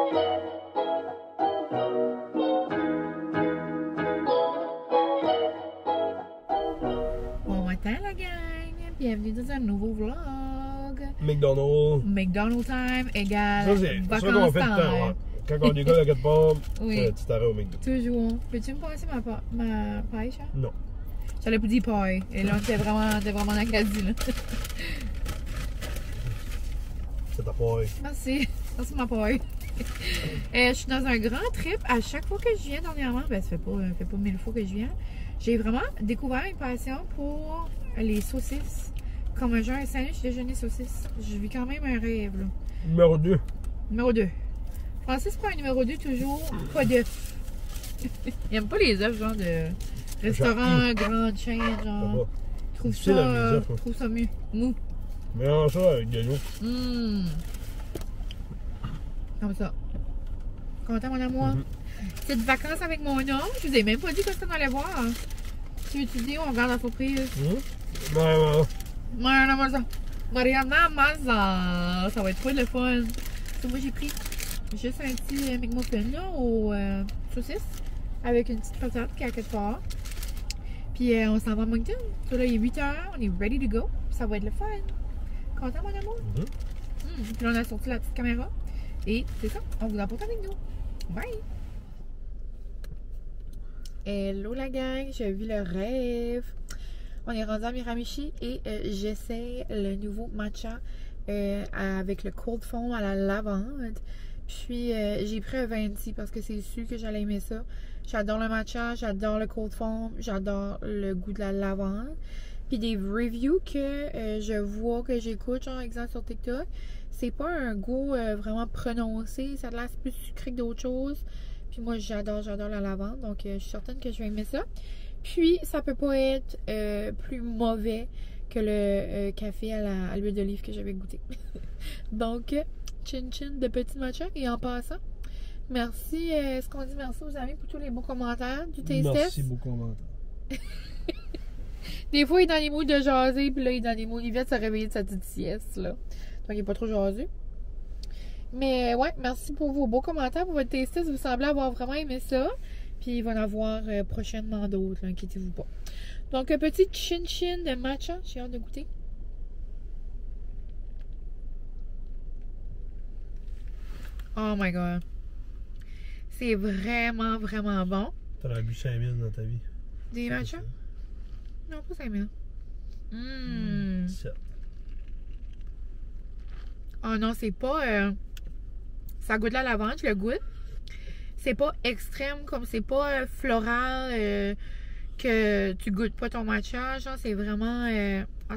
Bon matin la gang, bienvenue dans un nouveau vlog. McDonald's time égale ça, c'est ça qu'on vacances fait le temps. time. Ouais. Quand on décolle à quelque part, Oui. un petit arrêt au McDo. Toujours. Peux-tu me passer ma paille, Charles? Non. J'allais pour dire paille. Et là, t'es vraiment dans la quasi, là. C'est ta paille. Merci. Merci ma paille. Je suis dans un grand trip. À chaque fois que je viens dernièrement, ben ça fait pas 1000 fois que je viens, j'ai vraiment découvert une passion pour les saucisses. Comme un genre un sandwich déjeuner saucisses. Je vis quand même un rêve, là. Numéro 2. Numéro 2. Francis prend un numéro 2 toujours, pas d'œufs. Il aime pas les œufs, genre de restaurant, grande chaîne, genre. Trouve ça mou. Mélange ça avec de l'eau. Comme ça. Content, mon amour? Petite vacances avec mon homme. Je vous ai même pas dit qu'est-ce qu'on allait voir. Tu veux-tu dire, on regarde la surprise? Mariana Maza. Ça va être trop le fun. Moi, j'ai pris juste un petit McMuffin là, aux saucisses avec une petite patate qui est à quelque part. Puis on s'en va à Moncton. So, là, il est 8 h, on est ready to go. Ça va être le fun. Content, mon amour? Puis là, on a sorti la petite caméra. Et c'est ça, on vous apporte avec nous. Bye! Hello la gang, je vis le rêve. On est rendu à Miramichi et j'essaie le nouveau matcha avec le cold foam à la lavande. Puis j'ai pris un venti parce que c'est sûr que j'allais aimer ça. J'adore le matcha, j'adore le cold foam, j'adore le goût de la lavande. Puis des reviews que je vois, que j'écoute, genre exemple sur TikTok, c'est pas un goût vraiment prononcé, ça a l'air plus sucré que d'autres choses. Puis moi j'adore la lavande, donc je suis certaine que je vais aimer ça. Puis ça peut pas être plus mauvais que le café à l'huile d'olive que j'avais goûté. Donc, chin chin de petit matcha. Et en passant, merci, est-ce qu'on dit merci aux amis pour tous les beaux commentaires du taste test? Merci beaucoup commentaires. Des fois, il est dans les moods de jaser, puis là, il est dans les moods. Il vient de se réveiller de sa petite sieste, là. Donc, il n'est pas trop jasé. Mais ouais, merci pour vos beaux commentaires, pour votre taste test. Vous semblez avoir vraiment aimé ça. Puis, il va y en avoir prochainement d'autres, inquiétez-vous pas. Donc, un petit chin-chin de matcha. J'ai hâte de goûter. Oh my god. C'est vraiment, vraiment bon. T'en as bu 5000 dans ta vie. Des matchas? Non, pas 5000. 7. Oh non, c'est pas... ça goûte la lavande, je le goûte. C'est pas extrême, comme c'est pas floral, que tu goûtes pas ton matcha. Genre, c'est vraiment...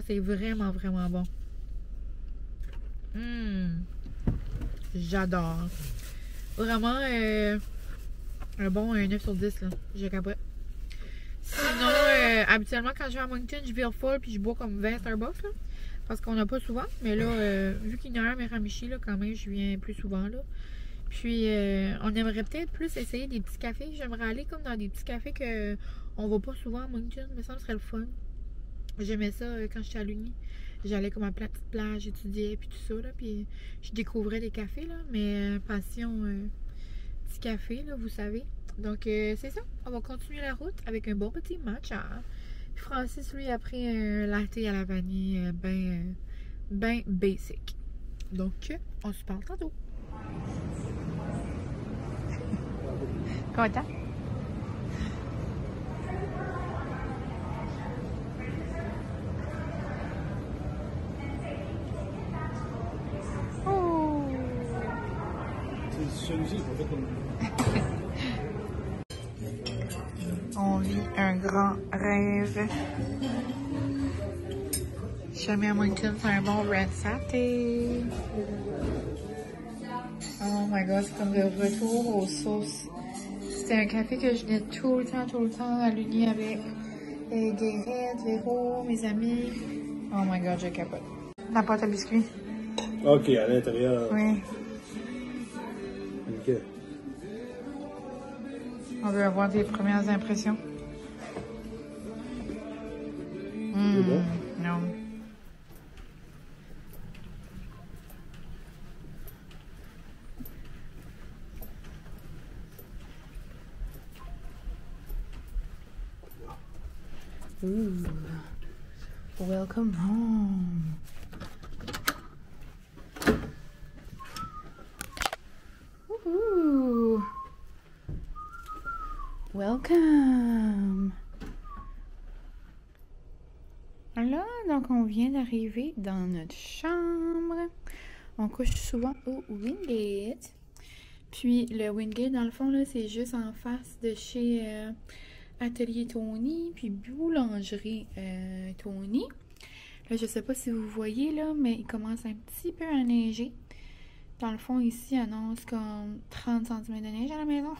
c'est vraiment, vraiment bon. J'adore. Vraiment, un bon 9 sur 10, là. Je capote. Sinon, habituellement, quand je vais à Moncton, je vire full puis je bois comme 20 Starbucks, là. Parce qu'on n'a pas souvent. Mais là, vu qu'il y en a un à Miramichi, là, quand même, je viens plus souvent, là. Puis, on aimerait peut-être plus essayer des petits cafés. J'aimerais aller comme dans des petits cafés que on va pas souvent à Moncton. Mais ça me serait le fun. J'aimais ça quand j'étais à l'Uni. J'allais comme à la petite plage, j'étudiais, puis tout ça, là. Puis, je découvrais des cafés, là. Mais, passion, petit café, là, vous savez. Donc, c'est ça. On va continuer la route avec un bon petit matcha. Puis Francis, lui, a pris un latte à la vanille ben basic. Donc, on se parle tantôt. Content? Oh! Celui-ci, il faut faire comme... On vit un grand rêve. Jamais à Moncton, c'est un bon red satay. Oh my god, c'est comme le retour aux sources. C'était un café que je venais tout le temps à l'Uni avec Guérette, Véro, mes amis. Oh my god, je capote. La pâte à biscuits. Ok, à l'intérieur. Oui. Ok. On veut avoir des premières impressions. C'est bon? Non. Ooh. Welcome home. Woohoo! Welcome! Là, donc on vient d'arriver dans notre chambre. On couche souvent au Wingate. Puis le Wingate, dans le fond, là, c'est juste en face de chez Atelier Tony, puis Boulangerie Tony. Là, je sais pas si vous voyez, là, mais il commence un petit peu à neiger. Dans le fond, ici, annonce comme 30 cm de neige à la maison.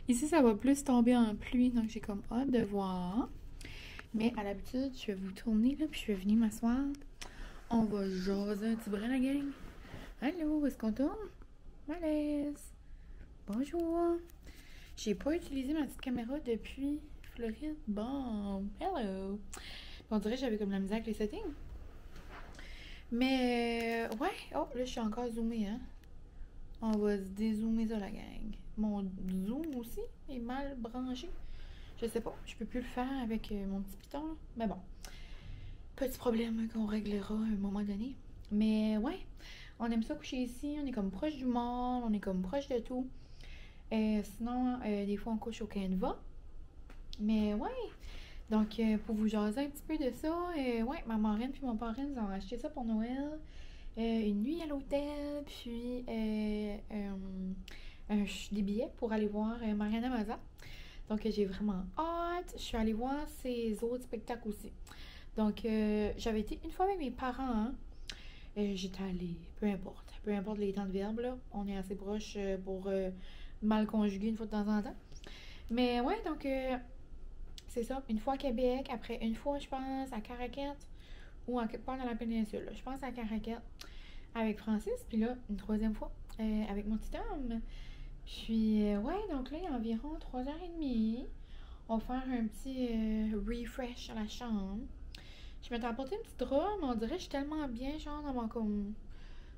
Ici, ça va plus tomber en pluie, donc j'ai comme hâte de voir. Mais à l'habitude, je vais vous tourner, là, puis je vais venir m'asseoir. On va jaser un petit brin, la gang. Allô, est-ce qu'on tourne? Malaise. Bonjour. J'ai pas utilisé ma petite caméra depuis Floride. Bon, hello. On dirait que j'avais comme la misère avec les settings. Mais, ouais. Oh, là, je suis encore zoomée, hein. On va se dézoomer ça, la gang. Mon zoom aussi est mal branché. Je sais pas, je peux plus le faire avec mon petit piton, là. Mais bon, petit problème qu'on réglera à un moment donné. Mais ouais, on aime ça coucher ici, on est comme proche du monde, on est comme proche de tout. Sinon, des fois on couche au canevas. Mais ouais, donc pour vous jaser un petit peu de ça, ouais, ma marraine puis mon parrain ils ont acheté ça pour Noël. Une nuit à l'hôtel, puis des billets pour aller voir Mariana Maza. Donc, j'ai vraiment hâte. Je suis allée voir ses autres spectacles aussi. Donc, j'avais été une fois avec mes parents. Hein. J'étais allée, peu importe les temps de verbe, là. On est assez proche pour mal conjuguer une fois de temps en temps. Mais ouais, donc, c'est ça. Une fois à Québec, après une fois, je pense, à Caracat ou à quelque part dans la péninsule. Là. Je pense à Caracat avec Francis. Puis là, une troisième fois avec mon petit homme. Puis, ouais, donc là, il y a environ 3h30. On va faire un petit refresh à la chambre. Je m'étais apporté une petite robe, mais on dirait que je suis tellement bien, genre,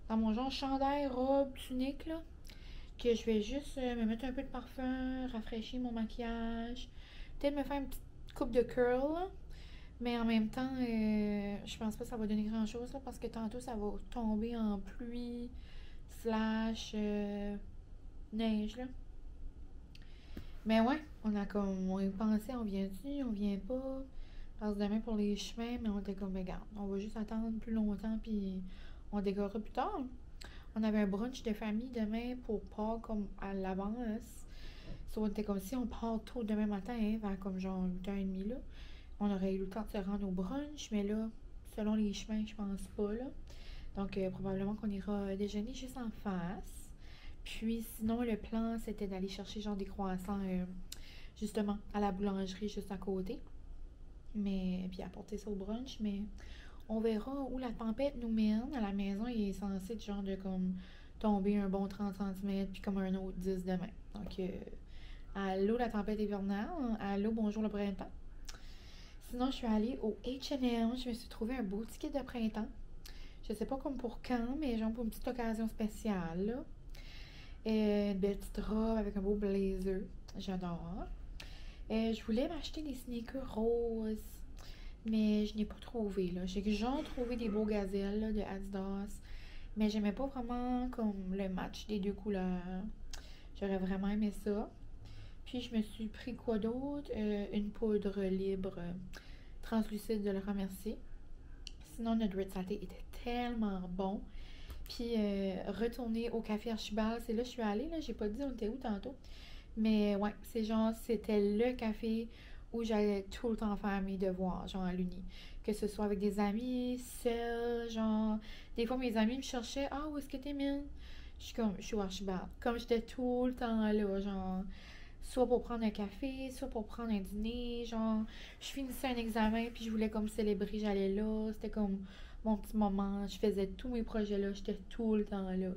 dans mon genre chandail, robe, tunique, là, que je vais juste me mettre un peu de parfum, rafraîchir mon maquillage, peut-être me faire une petite coupe de curl, là. Mais en même temps, je pense pas que ça va donner grand-chose, là, parce que tantôt, ça va tomber en pluie, slash... neige, là. Mais ouais, on a pensé, on vient-tu, on vient pas. Parce que demain pour les chemins, mais on était comme, regarde, on va juste attendre plus longtemps, puis on décorera plus tard. On avait un brunch de famille demain pour pas comme à l'avance. So, on était comme si on part tôt demain matin, hein, vers comme genre 8h30, là. On aurait eu le temps de se rendre au brunch, mais là, selon les chemins, je pense pas, là. Donc, probablement qu'on ira déjeuner juste en face. Puis sinon, le plan, c'était d'aller chercher genre des croissants justement à la boulangerie juste à côté. Mais puis apporter ça au brunch. Mais on verra où la tempête nous mène. À la maison, il est censé être genre de comme tomber un bon 30 cm puis comme un autre 10 demain. Donc, allô la tempête hivernale. Allô, bonjour le printemps. Sinon, je suis allée au H&M. Je me suis trouvé un beau ticket de printemps. Je sais pas comme pour quand, mais genre pour une petite occasion spéciale, là. Une belle petite robe avec un beau blazer. J'adore. Je voulais m'acheter des sneakers roses, mais je n'ai pas trouvé, là. J'ai genre trouvé des beaux gazelles là, de Adidas, mais j'aimais pas vraiment comme le match des deux couleurs. J'aurais vraiment aimé ça. Puis je me suis pris quoi d'autre? Une poudre libre translucide, de le remercier. Sinon, notre red saté était tellement bon. Puis retourner au café Archibald, c'est là que je suis allée, là, j'ai pas dit on était où tantôt. Mais ouais, c'est genre, c'était le café où j'allais tout le temps faire mes devoirs, genre à l'uni. Que ce soit avec des amis, seul, genre, des fois mes amis me cherchaient, ah, où est-ce que t'es, Mine? Je suis au Archibald. Comme j'étais tout le temps là, genre, soit pour prendre un café, soit pour prendre un dîner, genre, je finissais un examen, puis je voulais comme célébrer, j'allais là, c'était comme mon petit moment, je faisais tous mes projets là, j'étais tout le temps là.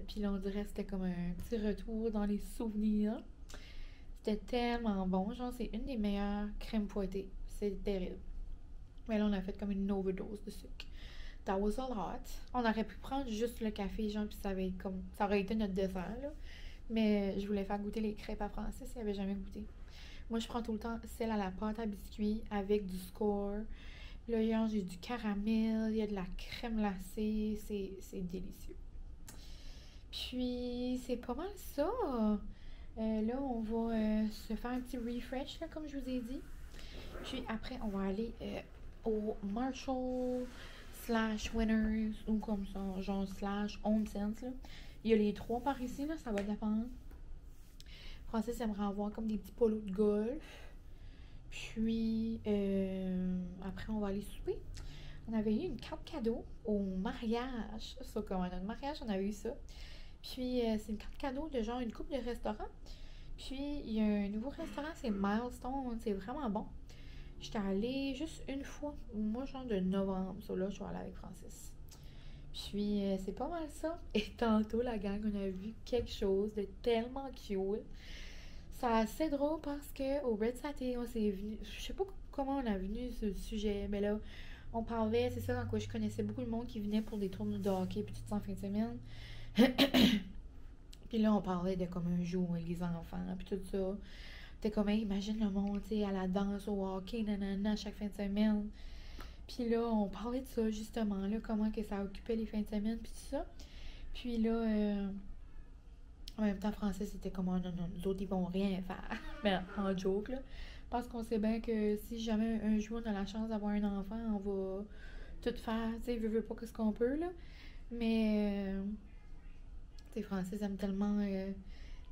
Puis là, on dirait que c'était comme un petit retour dans les souvenirs. C'était tellement bon, genre, c'est une des meilleures crèmes fouettées. C'est terrible. Mais là, on a fait comme une overdose de sucre. That was a lot. On aurait pu prendre juste le café, genre, puis ça aurait été notre dessert, là. Mais je voulais faire goûter les crêpes à Francis, il avait jamais goûté. Moi, je prends tout le temps celle à la pâte à biscuits avec du score. Là, genre, j'ai du caramel, il y a de la crème glacée, c'est délicieux. Puis, c'est pas mal ça. Là, on va se faire un petit refresh, là, comme je vous ai dit. Puis après, on va aller au Marshall / Winners ou comme ça, genre / Home Sense, là. Il y a les 3 par ici, là, ça va dépendre. Francis aimerait avoir comme des petits polos de golf. Puis après, on va aller souper. On avait eu une carte cadeau au mariage. Ça, comme à notre mariage, on avait eu ça. Puis c'est une carte cadeau de genre une coupe de restaurants. Puis il y a un nouveau restaurant, c'est Milestone. C'est vraiment bon. J'étais allée juste une fois, au mois genre de novembre. Ça, là, je suis allée avec Francis. Puis c'est pas mal ça. Et tantôt, la gang, on a vu quelque chose de tellement cute. C'est assez drôle parce que au Red Saté, on s'est venu. Je sais pas comment on a venu ce sujet, mais là, on parlait, c'est ça, quand quoi je connaissais beaucoup de monde qui venait pour des tournois de hockey puis tout ça en fin de semaine. Puis là, on parlait de comme un jour, les enfants, puis tout ça. T'es comme, hey, imagine le monde, tu sais, à la danse, au hockey, nanana, chaque fin de semaine. Puis là, on parlait de ça, justement, là, comment que ça occupait les fins de semaine, puis tout ça. Puis là, en même temps, Francis, c'était comme, oh, non, nous autres, ils vont rien faire. Mais en joke, là. Parce qu'on sait bien que si jamais un jour on a la chance d'avoir un enfant, on va tout faire, tu sais, veut pas qu'est-ce qu'on peut, là. Mais, tu sais, Francis aime tellement, tu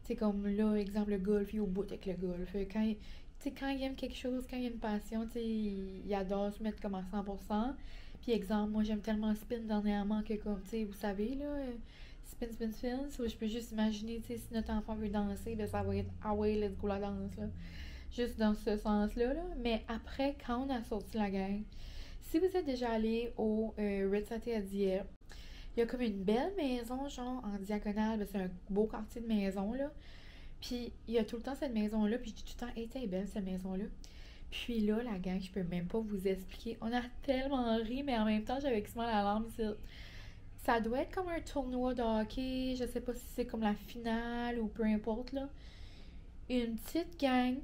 sais, comme là, exemple, le golf, il est au bout avec le golf. Quand il aime quelque chose, quand il a une passion, tu sais, il adore se mettre comme à 100%. Puis, exemple, moi, j'aime tellement spin dernièrement que, comme, tu sais, vous savez, là, spin. So, je peux juste imaginer, tu sais, si notre enfant veut danser, ben ça va être, ah ouais, let's go la danse, là. Juste dans ce sens-là, là. Mais après, quand on a sorti la gang, si vous êtes déjà allé au Red Saté à Dieppe, il y a comme une belle maison, genre, en diagonale. Ben, c'est un beau quartier de maison, là. Puis, il y a tout le temps cette maison-là. Puis, je dis tout le temps, hey, t'es belle, cette maison-là. Puis là, la gang, je peux même pas vous expliquer. On a tellement ri, mais en même temps, j'avais quasiment la larme ici. Ça doit être comme un tournoi de hockey. Je sais pas si c'est comme la finale ou peu importe, là. Une petite gang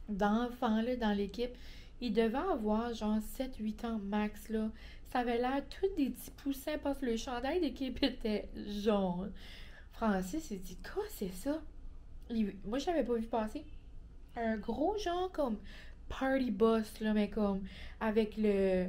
d'enfants, là, dans l'équipe. Ils devaient avoir, genre, 7-8 ans max, là. Ça avait l'air tous des petits poussins parce que le chandail d'équipe était jaune. Francis s'est dit, quoi, c'est ça? Moi, je l'avais pas vu passer. Un gros genre comme party bus, là, mais comme avec le.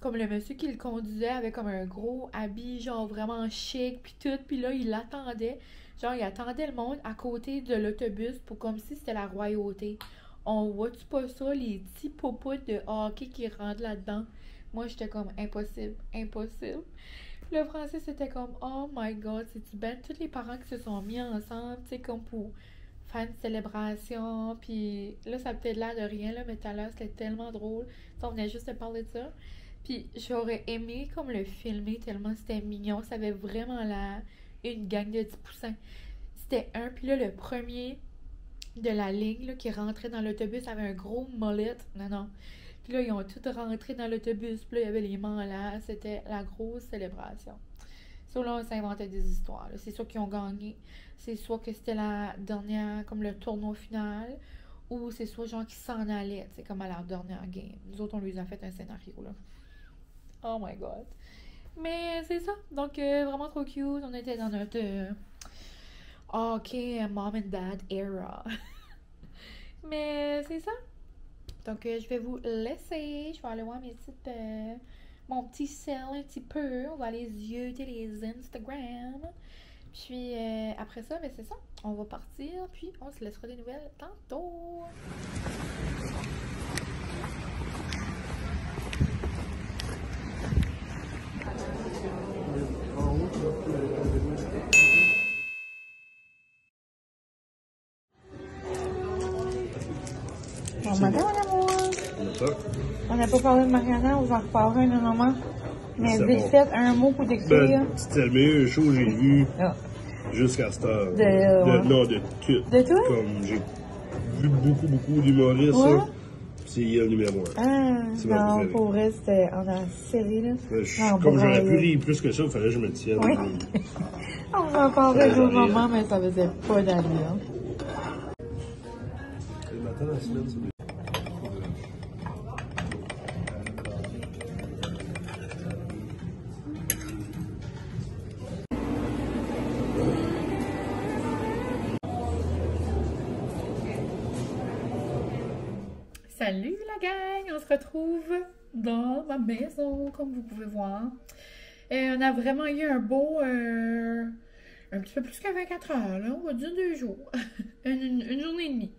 Comme le monsieur qui le conduisait avait comme un gros habit, genre vraiment chic, puis tout. Puis là, il l'attendait. Genre, il attendait le monde à côté de l'autobus pour comme si c'était la royauté. On voit-tu pas ça, les petits popos de hockey qui rentrent là-dedans? Moi, j'étais comme impossible. Le français, c'était comme, oh my god, c'est-tu bête? Tous les parents qui se sont mis ensemble, tu sais, comme pour faire une célébration. Puis là, ça a peut-être l'air de rien, là, mais tout à l'heure, c'était tellement drôle. On venait juste de parler de ça. Puis j'aurais aimé comme le filmer tellement c'était mignon. Ça avait vraiment l'air une gang de petits poussins. C'était un, puis là, le premier de la ligne là, qui rentrait dans l'autobus avait un gros mullet. Non. Puis là, ils ont tous rentré dans l'autobus. Puis là, il y avait les là. C'était la grosse célébration. So là, on s'inventait des histoires. C'est soit qu'ils ont gagné. C'est soit que c'était la dernière, comme le tournoi final. Ou c'est soit genre qu'ils s'en allaient, tu sais, comme à leur dernière game. Nous autres, on lui a fait un scénario, là. Oh my god. Mais c'est ça. Donc, vraiment trop cute. On était dans notre hockey mom and dad era. Mais c'est ça. Donc, je vais vous laisser. Je vais aller voir mon petit sel un petit peu. On va aller zioter les Instagram. Puis, après ça, ben c'est ça. On va partir. Puis, on se laissera des nouvelles tantôt. Bon matin, mon amour. On n'a pas parlé de Mariana, on va en reparler un moment. Mais vite fait, un mot pour t'écrire. C'était le meilleur show que j'ai vu jusqu'à cette heure. Non, de tout. De toi? Comme j'ai vu beaucoup d'humoristes, ouais. C'est le numéro 1. Non, pour vrai, c'était en a série, là. Comme j'aurais pu rire plus que ça, il fallait que je me tienne. Oui. On va en parler au moment, mais ça faisait pas d'allure. la semaine, ça. Salut la gang! On se retrouve dans ma maison, comme vous pouvez voir. On a vraiment eu un beau... un petit peu plus que 24 heures, là. On va dire 2 jours. une journée et demie.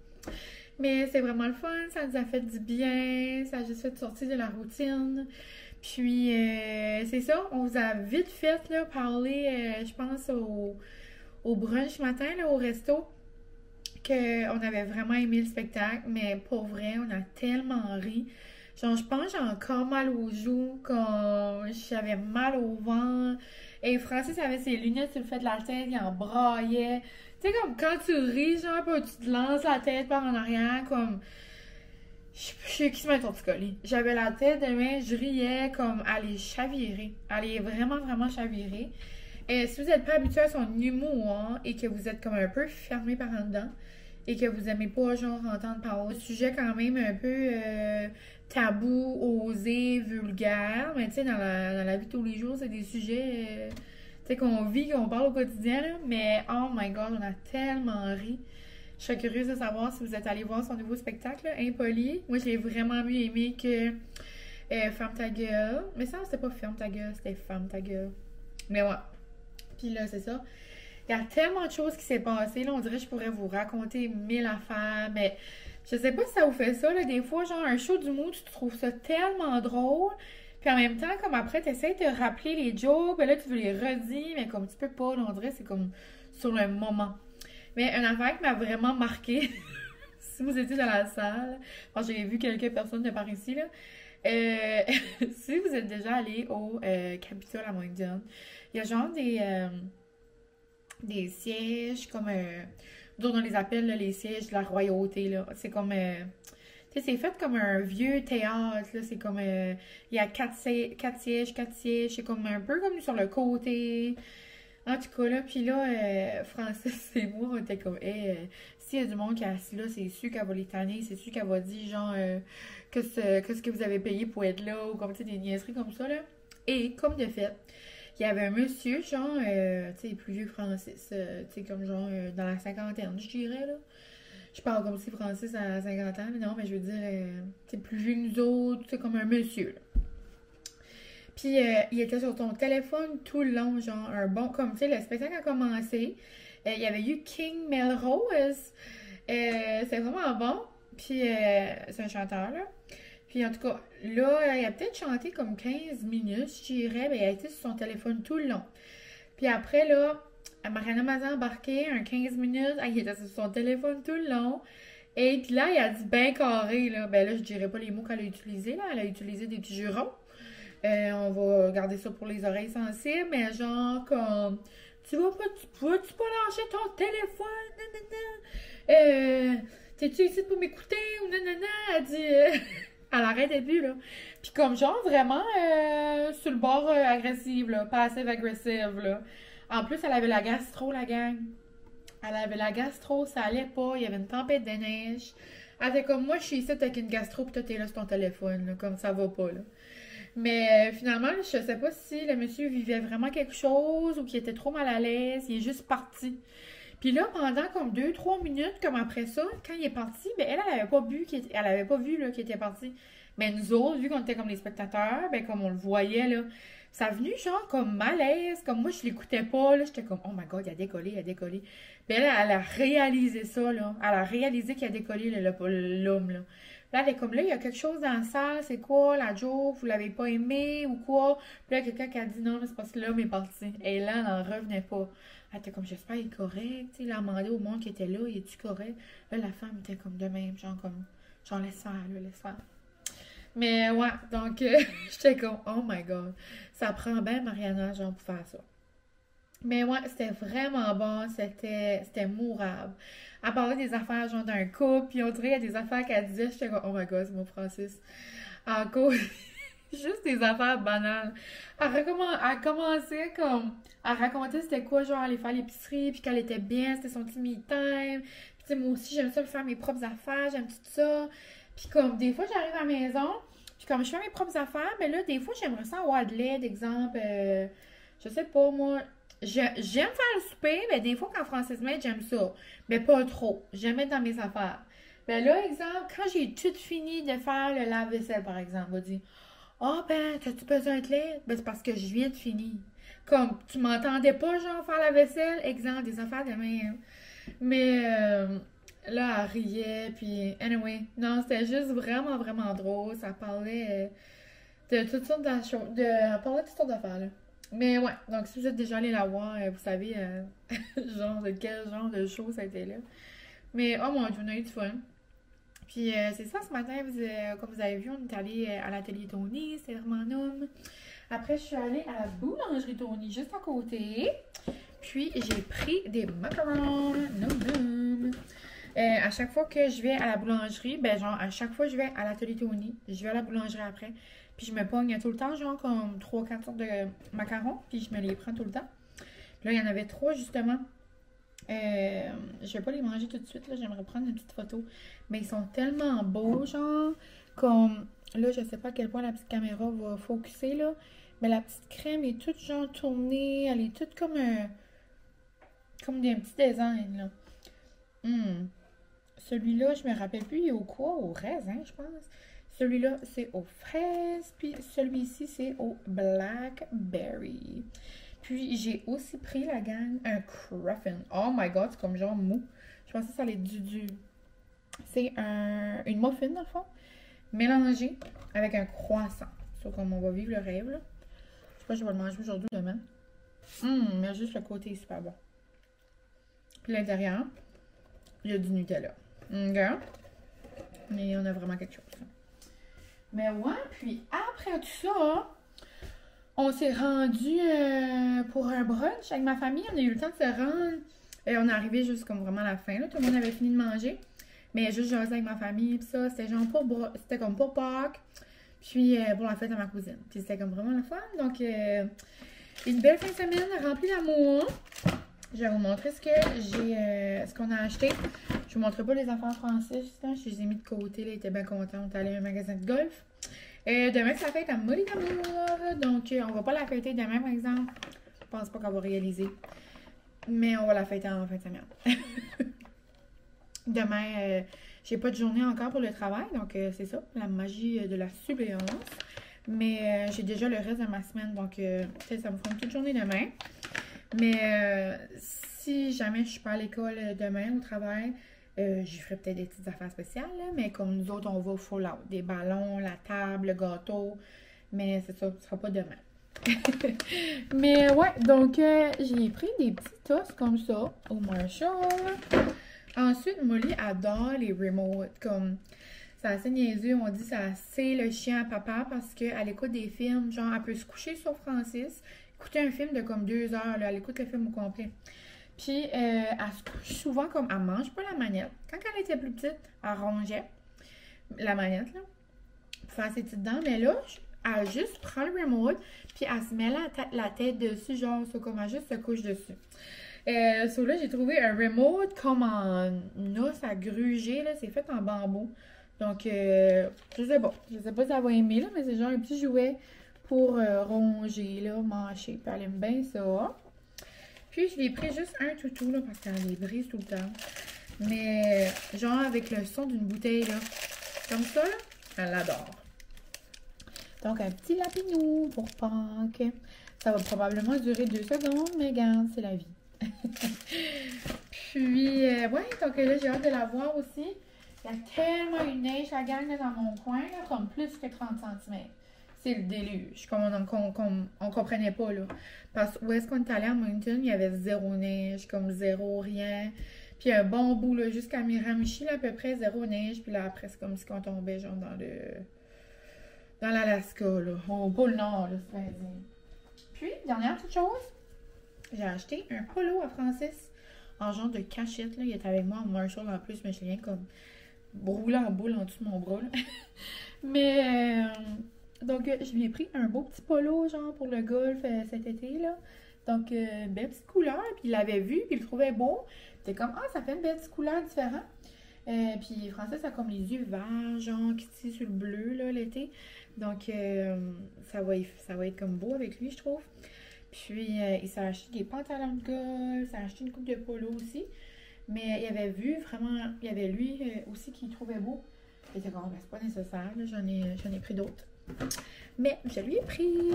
Mais c'est vraiment le fun, ça nous a fait du bien, ça a juste fait sortir de la routine. Puis, c'est ça, on vous a vite fait là, parler, je pense, au brunch matin, là, au resto, qu'on avait vraiment aimé le spectacle, mais pour vrai, on a tellement ri. Genre, je pense que j'ai encore mal aux joues, quand j'avais mal au ventre. Et Francis avait ses lunettes sur le fait de la tête, il en braillait. Tu sais, comme quand tu ris, genre, puis tu te lances la tête par en arrière, comme... Je suis qui se met torticolis. J'avais la tête de main, je riais comme aller chavirer. Aller vraiment, vraiment chavirer. Et si vous n'êtes pas habitué à son humour, hein, et que vous êtes comme un peu fermé par en dedans, et que vous aimez pas, genre, entendre parler de sujets quand même un peu tabous, osés, vulgaires, mais tu sais, dans la vie de tous les jours, c'est des sujets, tu sais, qu'on vit, qu'on parle au quotidien, là, mais oh my god, on a tellement ri. Je serais curieuse de savoir si vous êtes allé voir son nouveau spectacle, là, Impoli. Moi, j'ai vraiment mieux aimé que Ferme ta gueule. Mais ça, c'était pas Ferme ta gueule, c'était Ferme ta gueule. Mais ouais. Puis là, c'est ça. Il y a tellement de choses qui s'est passé, là, on dirait que je pourrais vous raconter 1000 affaires, mais je sais pas si ça vous fait ça, là, des fois, genre, un show d'humour, tu trouves ça tellement drôle, puis en même temps, comme après, tu essaies de te rappeler les jokes, ben là, tu veux les redire, mais comme tu peux pas, là, on dirait que c'est comme sur le moment. Mais une affaire qui m'a vraiment marqué, si vous étiez dans la salle, enfin, j'ai vu quelques personnes de par ici, là, si vous êtes déjà allé au Capitole à Moncton, il y a genre des sièges comme nous on les appelle là, les sièges de la royauté là, c'est comme tu sais c'est fait comme un vieux théâtre là, c'est comme il y a 4 sièges, c'est comme un peu comme sur le côté. En tout cas là, puis là Francis et moi on était comme s'il y a du monde qui est assis là, c'est sûr qu'elle va les tanner, c'est sûr qu'elle va dire genre qu'est-ce que vous avez payé pour être là, ou comme tu sais des niaiseries comme ça là. Et comme de fait, il y avait un monsieur, genre, tu sais, plus vieux que Francis, tu sais, comme genre, dans la cinquantaine, je dirais, là. Je parle comme si Francis a 50 ans, mais non, mais je veux dire, tu sais, plus vieux que nous autres, tu sais, comme un monsieur, là. Puis, il était sur ton téléphone tout le long, genre, un bon, comme, tu sais, le spectacle a commencé, il y avait eu King Melrose, c'est vraiment bon, puis, c'est un chanteur, là. Puis en tout cas, là, il a peut-être chanté comme 15 minutes, je dirais, mais il a été sur son téléphone tout le long. Puis après, là, Mariana Mazan a embarqué un 15 minutes, il était sur son téléphone tout le long. Et puis là, il a dit ben carré, là. Ben là, je dirais pas les mots qu'elle a utilisés, là. Elle a utilisé des petits jurons. On va garder ça pour les oreilles sensibles, mais genre comme tu vas pas lâcher ton téléphone, t'es-tu ici pour m'écouter ou nanana? Elle dit elle arrêtait plus, là. Puis comme genre, vraiment, sur le bord agressive, là. Passive agressive, là. En plus, elle avait la gastro, la gang. Elle avait la gastro, ça allait pas. Il y avait une tempête de neige. Elle était comme, moi, je suis ici avec une gastro, pis toi, t'es là sur ton téléphone, là. Comme ça va pas, là. Mais finalement, je sais pas si le monsieur vivait vraiment quelque chose ou qu'il était trop mal à l'aise. Il est juste parti. Puis là, pendant comme 2-3 minutes, comme après ça, quand il est parti, ben elle avait pas vu qu'il était parti. Mais nous autres, vu qu'on était comme les spectateurs, ben comme on le voyait, là, ça a venu genre comme malaise, comme moi je l'écoutais pas, là, j'étais comme, oh my god, il a décollé. Ben elle a réalisé ça, là. Elle a réalisé qu'il a décollé, l'homme, là. Là, elle est comme, là, il y a quelque chose dans la salle, c'est quoi, la joke, vous l'avez pas aimé ou quoi? Puis là, quelqu'un qui a dit non, c'est parce que l'homme est parti. Et là, elle n'en revenait pas. Elle était comme, j'espère qu'il est correct. Tu sais, elle a demandé au monde qui était là, il est-tu correct? Là, la femme était comme de même, genre comme, genre laisse faire, là, laisse faire. Mais ouais, donc, j'étais comme, oh my god, ça prend bien Mariana, genre, pour faire ça. Mais ouais, c'était vraiment bon, c'était mourable. Elle parlait des affaires, genre, d'un couple, puis on dirait, il y a des affaires qu'elle disait, j'étais comme, oh my god, c'est mon Francis. En cause, juste des affaires banales. Elle commençait comme, elle racontait c'était quoi, genre, aller faire l'épicerie, puis qu'elle était bien, c'était son petit me time. Puis sais, moi aussi, j'aime ça faire mes propres affaires, j'aime tout ça. Puis comme, des fois, j'arrive à la maison, puis comme je fais mes propres affaires, mais là, des fois, j'aimerais ça avoir de l'aide, exemple, je sais pas, moi, j'aime faire le souper, mais des fois, quand Francis m'aide, j'aime ça. Mais pas trop. J'aime être dans mes affaires. Ben là, exemple, quand j'ai tout fini de faire le lave-vaisselle, par exemple, on va dire, ah ben, t'as-tu besoin de l'aide? Ben, c'est parce que je viens de finir. Comme, tu m'entendais pas, genre, faire la vaisselle, exemple, des affaires de même. Mais là, elle riait, puis anyway, non, c'était juste vraiment, vraiment drôle. Ça parlait de toutes sortes de choses, elle parlait de toutes sortes d'affaires, là. Mais ouais, donc si vous êtes déjà allé la voir, vous savez, genre, de quel genre de show ça a été là. Mais oh mon Dieu, on a eu du fun. Puis c'est ça, ce matin, comme vous avez vu, on est allé à l'atelier Tony, c'était vraiment homme. Après, je suis allée à la boulangerie Tony, juste à côté. Puis, j'ai pris des macarons. Nom. À chaque fois que je vais à la boulangerie, ben genre, à chaque fois que je vais à l'atelier Tony, je vais à la boulangerie après. Puis, je me pogne tout le temps, genre, comme 3-4 sortes de macarons. Puis, je me les prends tout le temps. Puis là, il y en avait 3, justement. Je vais pas les manger tout de suite, là. J'aimerais prendre une petite photo. Mais ils sont tellement beaux, genre, comme... Là, je sais pas à quel point la petite caméra va focuser, là. Mais la petite crème est toute, genre, tournée. Elle est toute comme un... Comme des petits designs, là. Celui-là, je me rappelle plus, il est au quoi? Au raisin, je pense. Celui-là, c'est aux fraises. Puis celui-ci, c'est au blackberry. Puis j'ai aussi pris la gang un cruffin. Oh my god, c'est comme genre mou. Je pensais que ça allait être du... C'est une muffin, dans le fond, mélangée avec un croissant. C'est comme on va vivre le rêve, là. Je sais pas si je vais le manger aujourd'hui ou demain. Mais juste le côté est super bon. Puis l'intérieur, il y a du Nutella. OK? Mais on a vraiment quelque chose. Mais ouais, puis après tout ça, on s'est rendu pour un brunch avec ma famille. On a eu le temps de se rendre. Et on est arrivé juste comme vraiment à la fin. Là. Tout le monde avait fini de manger. Mais juste jasé avec ma famille. Puis ça, c'était genre c'était comme pour Pâques. Puis pour la fête à ma cousine. Puis c'était comme vraiment le fun. Donc, une belle fin de semaine remplie d'amour. Je vais vous montrer ce qu'on a acheté. Je vous montrerai pas les enfants français, justement. Je les ai mis de côté. Là, ils étaient bien contents. On est allé à un magasin de golf. Demain, c'est la fête à Molly d'amour. Donc, on va pas la fêter demain, par exemple. Je pense pas qu'on va réaliser. Mais on va la fêter en fin de semaine. Demain, j'ai pas de journée encore pour le travail. Donc, c'est ça. La magie de la suppléance. Mais j'ai déjà le reste de ma semaine. Donc, ça me fera une toute journée demain. Mais si jamais je suis pas à l'école demain au travail, j'y ferai peut-être des petites affaires spéciales, là, mais comme nous autres, on va au full out. Des ballons, la table, le gâteau. Mais c'est ça, ce sera pas demain. Mais ouais, donc j'ai pris des petits toasts comme ça au Marshall. Ensuite, Molly adore les remotes. Comme, c'est assez niaiseux, on dit ça c'est le chien à papa parce qu'elle écoute des films, genre elle peut se coucher sur Francis, écouter un film de comme 2 heures, là, elle écoute le film au complet. Puis, elle se couche souvent comme, elle mange pas la manette. Quand elle était plus petite, elle rongeait la manette, là, pour faire ses petites dents. Mais là, elle juste prend le remote, puis elle se met la tête dessus, genre, ça, comme elle juste se couche dessus. So là, j'ai trouvé un remote comme en os à gruger, là, c'est fait en bambou. Donc, je sais pas si elle va aimer, là, mais c'est genre un petit jouet pour ronger, là, mâcher. Puis elle aime bien ça. Puis, je l'ai pris juste un toutou, là, parce qu'elle les brise tout le temps. Mais, genre, avec le son d'une bouteille, là. Comme ça, là, elle l'adore. Donc, un petit lapinou pour Pâques. Ça va probablement durer 2 secondes, mais regarde, c'est la vie. Puis, ouais, donc là, j'ai hâte de la voir aussi. Il y a tellement une neige, la gang, là, dans mon coin, là, comme plus que 30 cm. C'est le déluge, comme on comprenait pas, là. Parce que où est-ce qu'on est allé à Moncton, il y avait 0 neige, comme 0 rien. Puis un bon bout, là, jusqu'à Miramichi, là, à peu près 0 neige. Puis là, après, c'est comme si on tombait, genre, dans l'Alaska, là, au pôle Nord, là, c'est dire. Puis, dernière petite chose, j'ai acheté un polo à Francis en genre de cachette, là. Il était avec moi en Marshall en plus, mais je l'ai rien comme brûlé en boule en dessous de mon bras, là. Mais, donc, je lui ai pris un beau petit polo, genre, pour le golf cet été, là. Donc, une belle petite couleur. Puis il l'avait vu, puis il le trouvait beau. C'était comme, ah, ça fait une belle petite couleur différente. Puis Francis a comme les yeux verts, genre, qui tissent sur le bleu, là, l'été. Donc, ça va être comme beau avec lui, je trouve. Puis, il s'est acheté des pantalons de golf, il s'est acheté une coupe de polo aussi. Mais il avait vu vraiment, il y avait lui aussi qui trouvait beau. Il était comme, ben, c'est pas nécessaire, j'en ai pris d'autres. Mais je lui ai pris.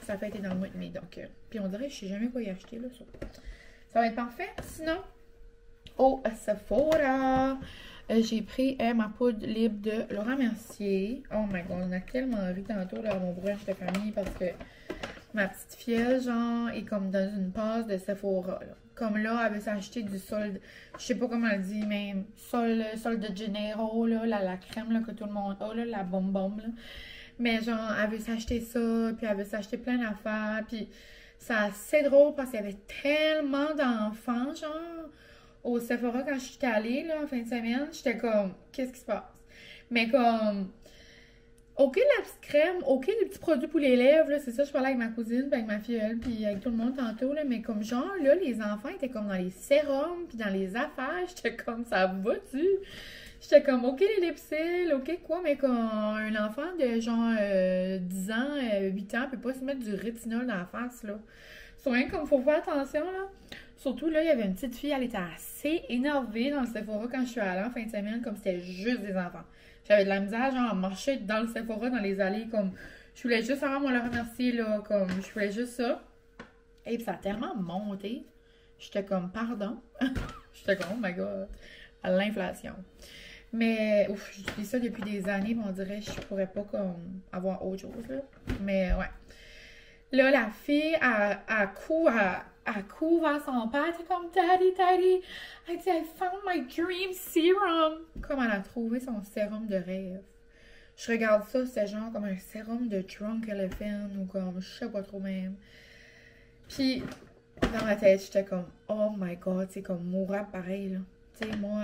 Ça a fait été dans le mois de mai, donc. Puis on dirait, je sais jamais quoi y acheter, là. Ça va être parfait. Sinon, au Sephora, j'ai pris ma poudre libre de Laurent Mercier. Oh my god, on a tellement ri tantôt là, à mon brunch de famille parce que ma petite fille, genre, est comme dans une passe de Sephora, là. Comme là, elle veut s'acheter du solde, je sais pas comment elle dit, mais solde de Gennaro, là, la crème là, que tout le monde a, là, la bonbonne, là. Mais genre, elle veut s'acheter ça, puis elle veut s'acheter plein d'affaires, puis c'est assez drôle parce qu'il y avait tellement d'enfants, genre, au Sephora quand je suis allée, là, en fin de semaine, j'étais comme, qu'est-ce qui se passe? Mais comme, ok la petite crème, ok les petits produits pour les lèvres, là, c'est ça, je parlais avec ma cousine, puis avec ma filleule, puis avec tout le monde tantôt, là, mais comme genre, là, les enfants étaient comme dans les sérums, puis dans les affaires, j'étais comme, ça va-tu? J'étais comme, ok les lipsils, ok quoi, mais comme un enfant de genre 10 ans, 8 ans, peut pas se mettre du rétinol dans la face, là. C'est rien comme, faut faire attention, là. Surtout, là, il y avait une petite fille, elle était assez énervée dans le Sephora quand je suis allée en fin de semaine, comme c'était juste des enfants. J'avais de la misère, genre, à marcher dans le Sephora, dans les allées, comme, je voulais juste avoir mon le remercier, là, comme, je voulais juste ça. Et puis ça a tellement monté, j'étais comme, pardon. J'étais comme, oh my god, à l'inflation. Mais, ouf, j'utilise ça depuis des années, mais on dirait que je pourrais pas, comme, avoir autre chose, là. Mais, ouais. Là, la fille, elle court vers son père. Elle était comme, Daddy, elle dit, I found my dream serum. Comme elle a trouvé son sérum de rêve. Je regarde ça, c'est genre comme un sérum de Drunk Elephant ou comme, je sais pas trop même. Puis, dans ma tête, j'étais comme, oh my god, c'est comme mourir pareil, là. Tu sais, moi,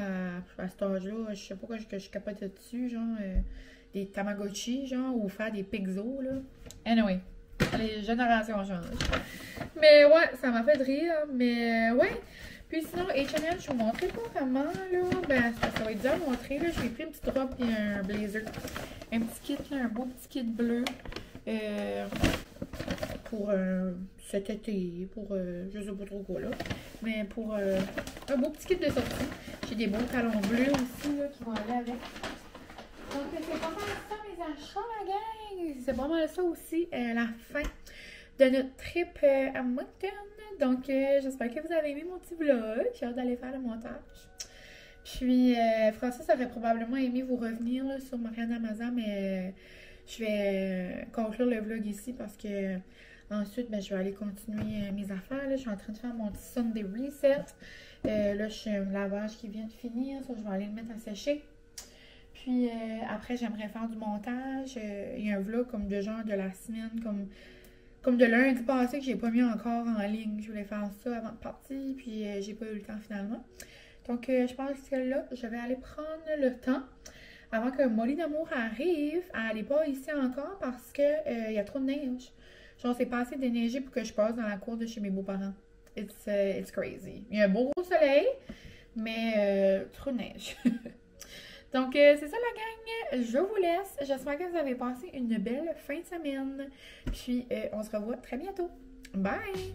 à cet âge-là, je sais pas quoi que je capotais dessus, genre, des Tamagotchi, genre, ou faire des Pixos, là. Anyway. Les générations changent. Mais ouais, ça m'a fait rire. Mais ouais. Puis sinon, H&M, je vous montrais pas vraiment, là. Ben, ça va être dur à montrer, là. J'ai pris une petite robe et un blazer. Un petit kit, là, un beau petit kit bleu. Pour cet été, pour je sais pas trop quoi, là. Mais pour un beau petit kit de sortie. J'ai des beaux talons bleus aussi, là, qui vont aller avec. Donc, c'est pas mal ça, mes achats, la gang. C'est pas mal ça aussi, la fin de notre trip à Moncton. Donc, j'espère que vous avez aimé mon petit vlog. J'ai hâte d'aller faire le montage. Puis, Francis aurait probablement aimé vous revenir là, sur Mariana Maza, mais je vais conclure le vlog ici parce que ensuite, ben, je vais aller continuer mes affaires. Là. Je suis en train de faire mon petit Sunday reset. Là, j'ai un lavage qui vient de finir. Ça, je vais aller le mettre à sécher. Puis après, j'aimerais faire du montage. Il y a un vlog comme de genre de la semaine, comme de lundi passé que j'ai pas mis encore en ligne. Je voulais faire ça avant de partir, puis j'ai pas eu le temps finalement. Donc, je pense que là, je vais aller prendre le temps avant que Molly d'amour arrive. Elle n'est pas ici encore parce que y a trop de neige. Genre, c'est pas assez déneigé pour que je passe dans la cour de chez mes beaux-parents. It's crazy. Il y a un beau soleil, mais trop de neige. Donc, c'est ça la gang. Je vous laisse. J'espère que vous avez passé une belle fin de semaine. Puis, on se revoit très bientôt. Bye!